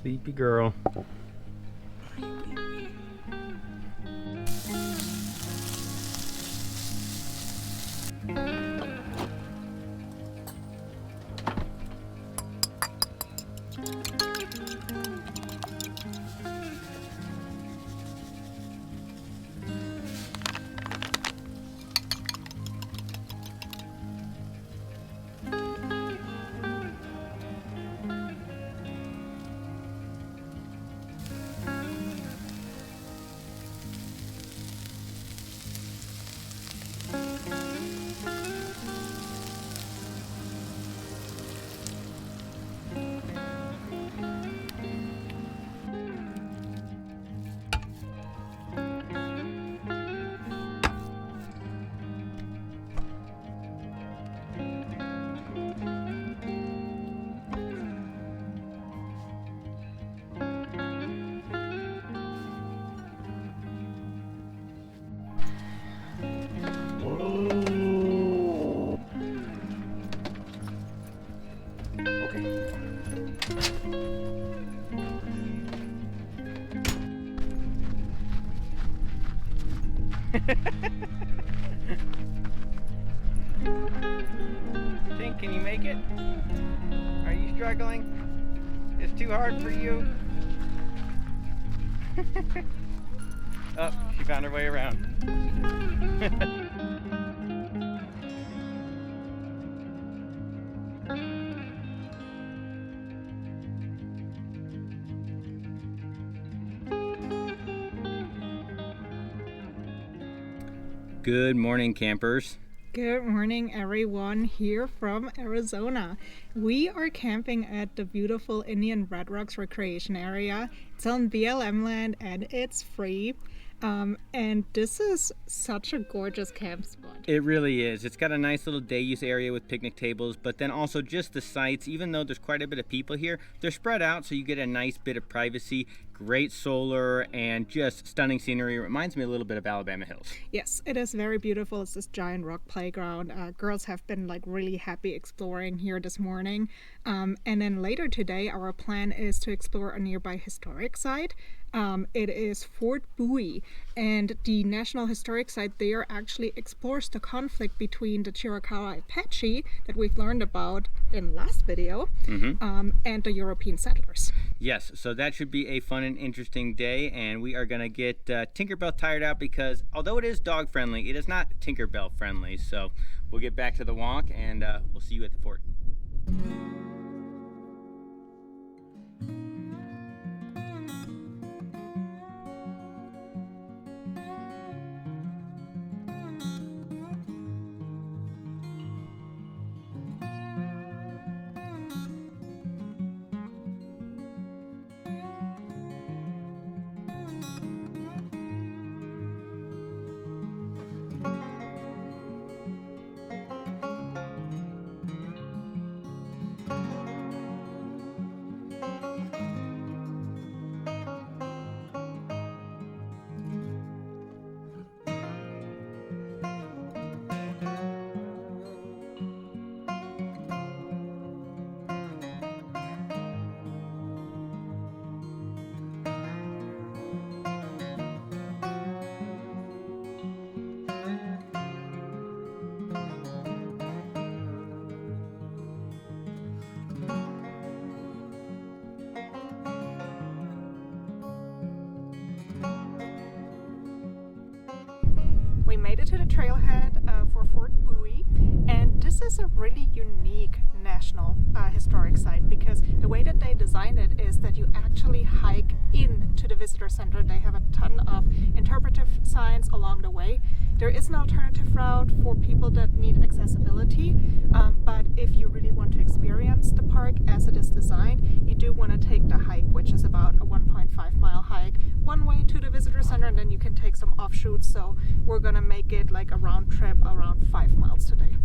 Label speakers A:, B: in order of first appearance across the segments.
A: Sleepy girl. Tink, can you make it? Are you struggling? It's too hard for you? Oh, she found her way around. Good morning, campers.
B: Good morning, everyone, here from Arizona. We are camping at the beautiful Indian Red Rocks Recreation Area. It's on BLM land and it's free. And this is such a gorgeous camp spot.
A: It really is. It's got a nice little day use area with picnic tables, but then also just the sites. Even though there's quite a bit of people here, they're spread out so you get a nice bit of privacy, great solar, and just stunning scenery. It reminds me a little bit of Alabama Hills.
B: Yes, it is very beautiful. It's this giant rock playground. Girls have been really happy exploring here this morning. And then later today, our plan is to explore a nearby historic site. It is Fort Bowie, and the National Historic Site there actually explores the conflict between the Chiricahua Apache that we've learned about in last video, and the European settlers.
A: Yes, so that should be a fun and interesting day, and we are going to get Tinkerbell tired out because although it is dog friendly, it is not Tinkerbell friendly. So we'll get back to the walk, and we'll see you at the fort.
B: We made it to the trailhead for Fort Bowie, and this is a really unique national historic site because the way that they designed it is that you actually hike into the visitor center. They have a ton of interpretive signs along the way. There is an alternative route for people that need accessibility, but if you really want to experience the park as it is designed, you do want to take the hike, which is about a 1.5-mile hike one way to the visitor center, and then you can take some offshoots. So we're gonna make it like a round trip around 5 miles today.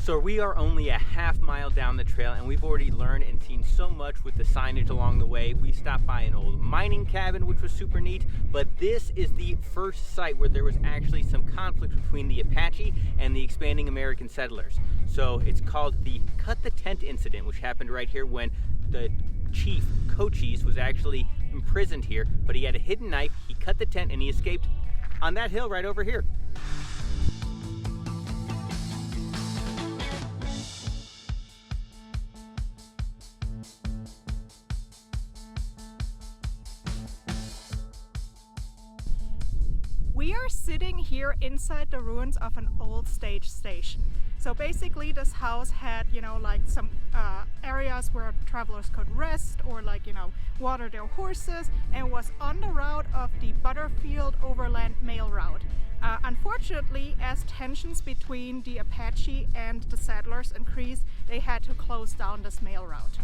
A: So we are only a half mile down the trail and we've already learned and seen so much with the signage along the way. We stopped by an old mining cabin, which was super neat, but this is the first site where there was actually some conflict between the Apache and the expanding American settlers. So it's called the Cut the Tent incident, which happened right here when the chief, Cochise, was actually imprisoned here, but he had a hidden knife, he cut the tent and he escaped on that hill right over here.
B: We are sitting here inside the ruins of an old stage station. So basically this house had, like some areas where travelers could rest or water their horses, and was on the route of the Butterfield Overland mail route. Unfortunately, as tensions between the Apache and the settlers increased, they had to close down this mail route.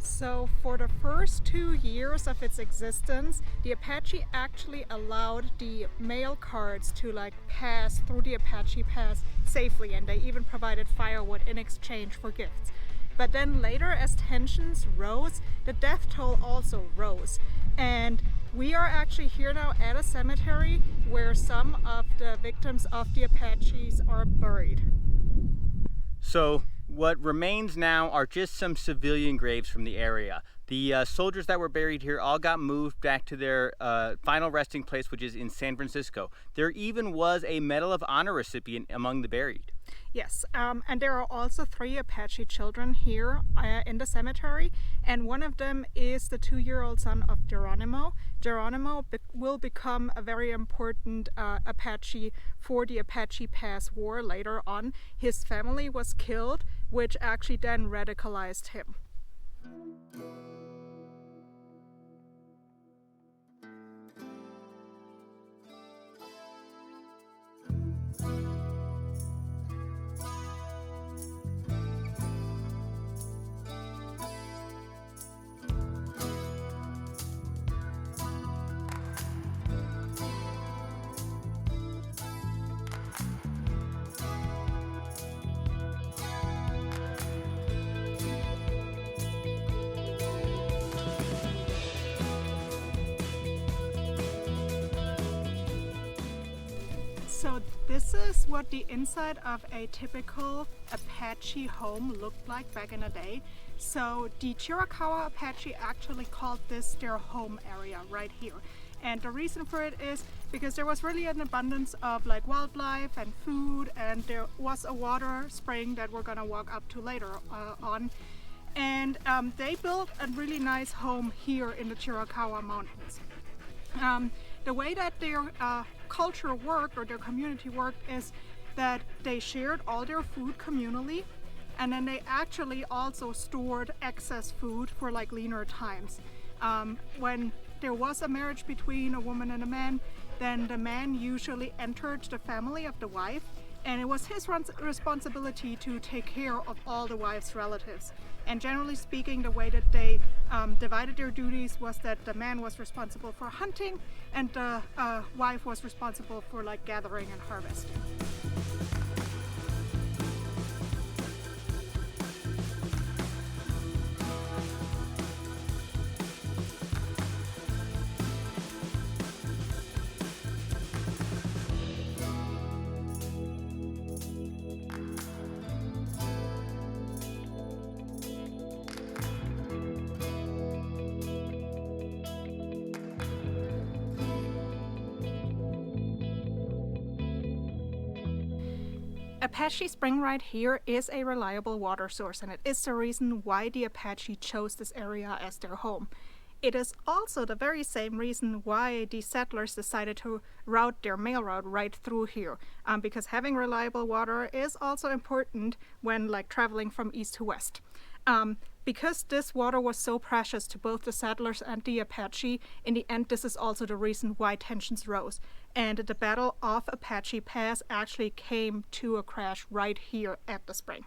B: So for the first 2 years of its existence, the Apache actually allowed the mail carts to pass through the Apache Pass safely, and they even provided firewood in exchange for gifts. But then later, as tensions rose, the death toll also rose. And we are actually here now at a cemetery where some of the victims of the Apaches are buried.
A: So what remains now are just some civilian graves from the area. The soldiers that were buried here all got moved back to their final resting place, which is in San Francisco. There even was a Medal of Honor recipient among the buried.
B: Yes, and there are also 3 Apache children here in the cemetery, and one of them is the 2-year-old son of Geronimo. Geronimo will become a very important Apache for the Apache Pass War later on. His family was killed, which actually then radicalized him. So this is what the inside of a typical Apache home looked like back in the day. So the Chiricahua Apache actually called this their home area right here. And the reason for it is because there was really an abundance of wildlife and food, and there was a water spring that we're gonna walk up to later on. And they built a really nice home here in the Chiricahua Mountains. The way that their culture worked, or their community worked, is that they shared all their food communally, and then they actually also stored excess food for leaner times. When there was a marriage between a woman and a man, then the man usually entered the family of the wife, and it was his responsibility to take care of all the wife's relatives. And generally speaking, the way that they divided their duties was that the man was responsible for hunting, and the wife was responsible for gathering and harvesting. Apache Spring right here is a reliable water source, and it is the reason why the Apache chose this area as their home. It is also the very same reason why the settlers decided to route their mail route right through here, because having reliable water is also important when like traveling from east to west. Because this water was so precious to both the settlers and the Apache, in the end this is also the reason why tensions rose. And the Battle of Apache Pass actually came to a crash right here at the spring.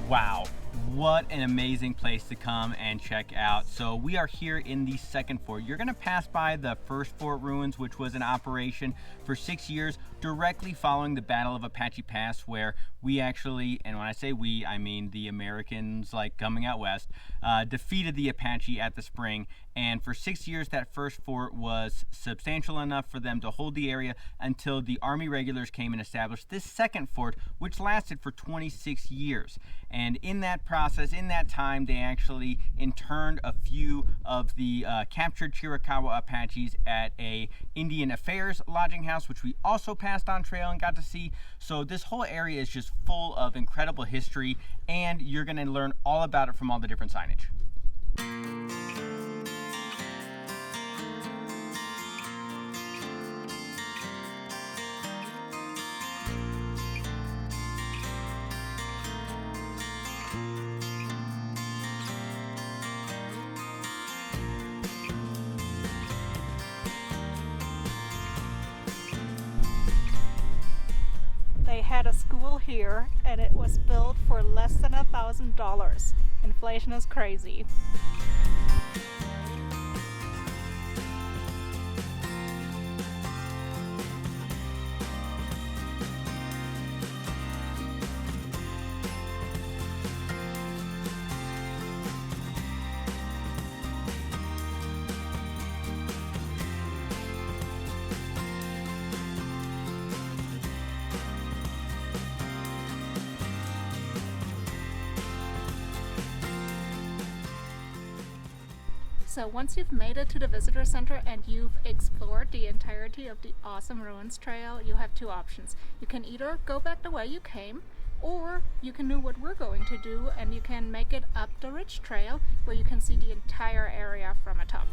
A: Wow, what an amazing place to come and check out. So we are here in the second fort. You're gonna pass by the first fort ruins, which was in operation for 6 years, directly following the Battle of Apache Pass, where we actually, and when I say we, I mean the Americans like coming out west, defeated the Apache at the spring. And for 6 years, that first fort was substantial enough for them to hold the area until the Army regulars came and established this second fort, which lasted for 26 years. And in that process, in that time, they actually interned a few of the captured Chiricahua Apaches at a Indian Affairs lodging house, which we also passed on trail and got to see. So this whole area is just full of incredible history, and you're gonna learn all about it from all the different signage.
B: They had a school here and it was built for less than $1,000. Inflation is crazy. So once you've made it to the visitor center and you've explored the entirety of the awesome ruins trail, you have two options. You can either go back the way you came, or you can do what we're going to do and you can make it up the Ridge Trail where you can see the entire area from atop.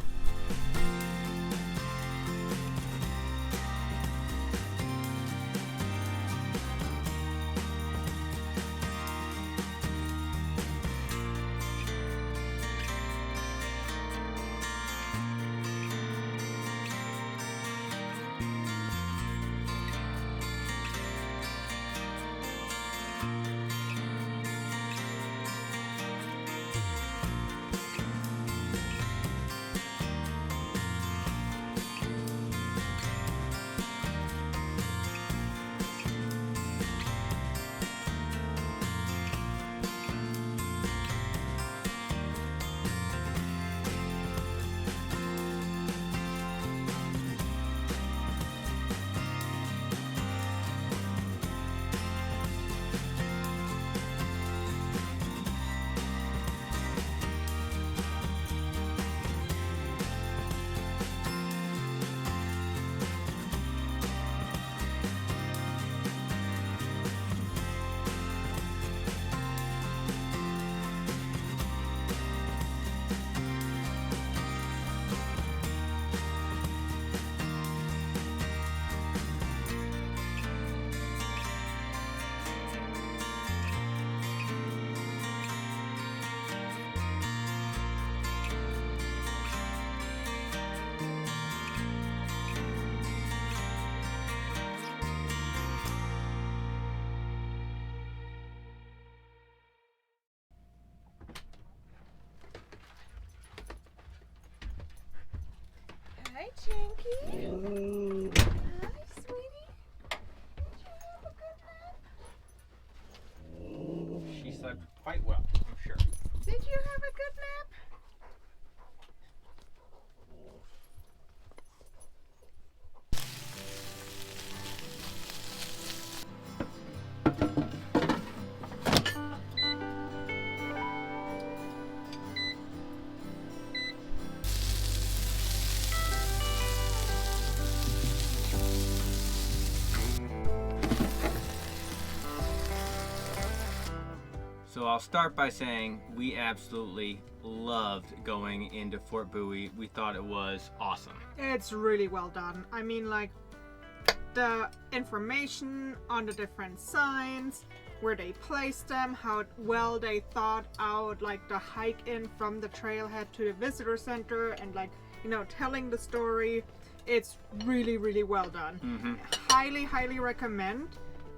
B: Chinky. Hi, sweetie. Did you have a good nap?
A: She slept quite well, I'm sure.
B: Did you have a good nap?
A: So I'll start by saying we absolutely loved going into Fort Bowie. We thought it was awesome.
B: It's really well done. I mean, like, the information on the different signs, where they placed them, how well they thought out, like, the hike in from the trailhead to the visitor center, and, like, you know, telling the story. It's really, really well done. Highly, highly recommend.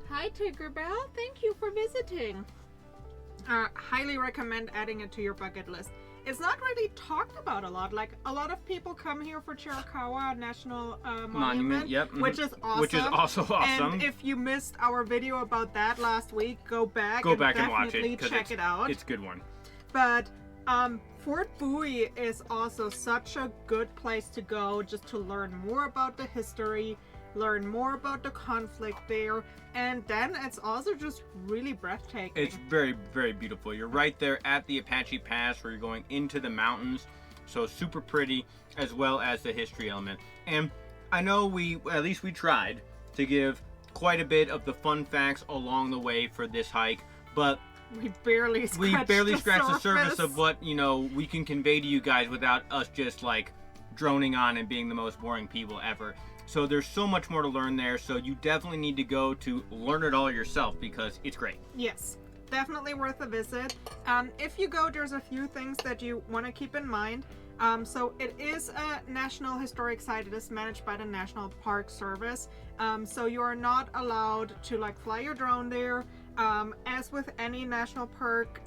B: Hi, Tinkerbell. Thank you for visiting. Highly recommend adding it to your bucket list. It's not really talked about a lot. Like, a lot of people come here for Chiricahua National Monument,
A: yep,
B: which is awesome.
A: Which is also awesome.
B: And if you missed our video about that last week, go back
A: and
B: watch
A: it.
B: Check it out.
A: It's a good one.
B: But Fort Bowie is also such a good place to go just to learn more about the history, learn more about the conflict there, and then it's also just really breathtaking.
A: It's very, very beautiful. You're right there at the Apache Pass where you're going into the mountains, so super pretty, as well as the history element. And I know at least we tried to give quite a bit of the fun facts along the way for this hike, but
B: we barely scratched
A: the surface of what, you know, we can convey to you guys without us just like droning on and being the most boring people ever. So there's so much more to learn there, so you definitely need to go to learn it all yourself because it's great.
B: Yes, definitely worth a visit. If you go, there's a few things that you want to keep in mind. So it is a National Historic Site. It is managed by the National Park Service. So you are not allowed to like fly your drone there. As with any national park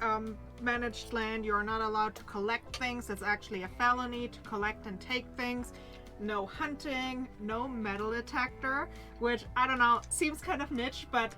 B: managed land, you are not allowed to collect things. It's actually a felony to collect and take things. No hunting, no metal detector, which I don't know, seems kind of niche, but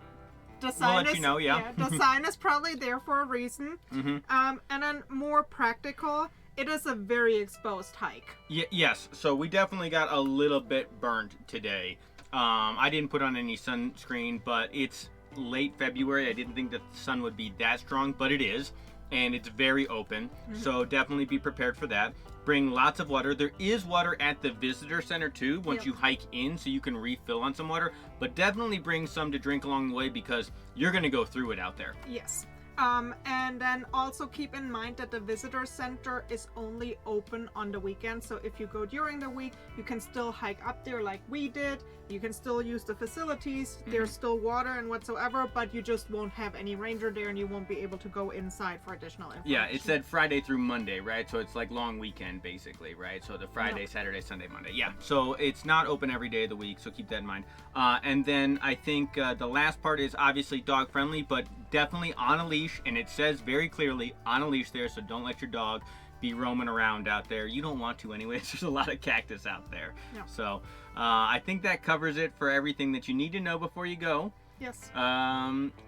B: the sign the sign is probably there for a reason. And then more practical, it is a very exposed hike.
A: Yes, so we definitely got a little bit burnt today. I didn't put on any sunscreen, but it's late February. I didn't think the sun would be that strong, but it is. And it's very open, so definitely be prepared for that. Bring lots of water. There is water at the visitor center too once you hike in, so you can refill on some water, but definitely bring some to drink along the way because you're going to go through it out there.
B: Yes. And then also keep in mind that the visitor center is only open on the weekend. So if you go during the week, you can still hike up there like we did. You can still use the facilities. There's still water and whatsoever, but you just won't have any ranger there and you won't be able to go inside for additional information.
A: Yeah, it said Friday through Monday, right? So it's like long weekend basically, right? So the Friday, Saturday, Sunday, Monday. Yeah, so it's not open every day of the week, so keep that in mind. And then I think the last part is obviously dog friendly, but definitely on a leash, and it says very clearly on a leash there, so don't let your dog be roaming around out there. You don't want to anyways. There's a lot of cactus out there.
B: Yeah.
A: So I think that covers it for everything that you need to know before you go.
B: Yes.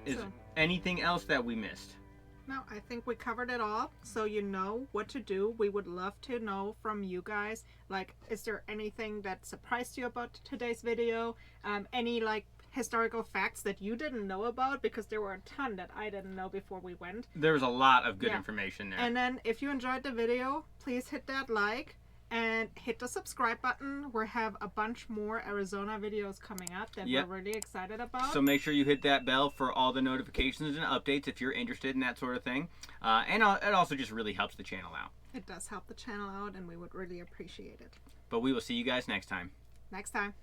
A: Is anything else that we missed?
B: No, I think we covered it all, so you know what to do. We would love to know from you guys, like, is there anything that surprised you about today's video? Any, like, historical facts that you didn't know about? Because there were a ton that I didn't know before we went.
A: There was a lot of good information there.
B: And then if you enjoyed the video, please hit that like and hit the subscribe button. We have a bunch more Arizona videos coming up that we're really excited about.
A: So make sure you hit that bell for all the notifications and updates if you're interested in that sort of thing. And it also just really helps the channel out.
B: It does help the channel out, and we would really appreciate it.
A: But we will see you guys next time.
B: Next time.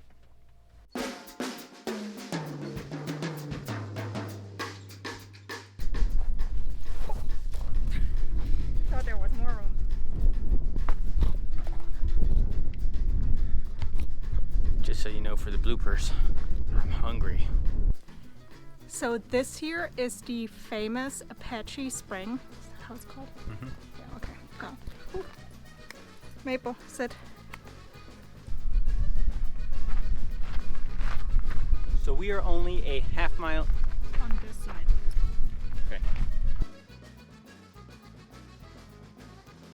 B: Thought there was more room.
A: Just so you know, for the bloopers, I'm hungry.
B: So this here is the famous Apache Spring. Is that how it's called? Yeah, okay, go. Ooh. Maple, sit.
A: So we are only a half mile.
B: On this side.
A: Okay.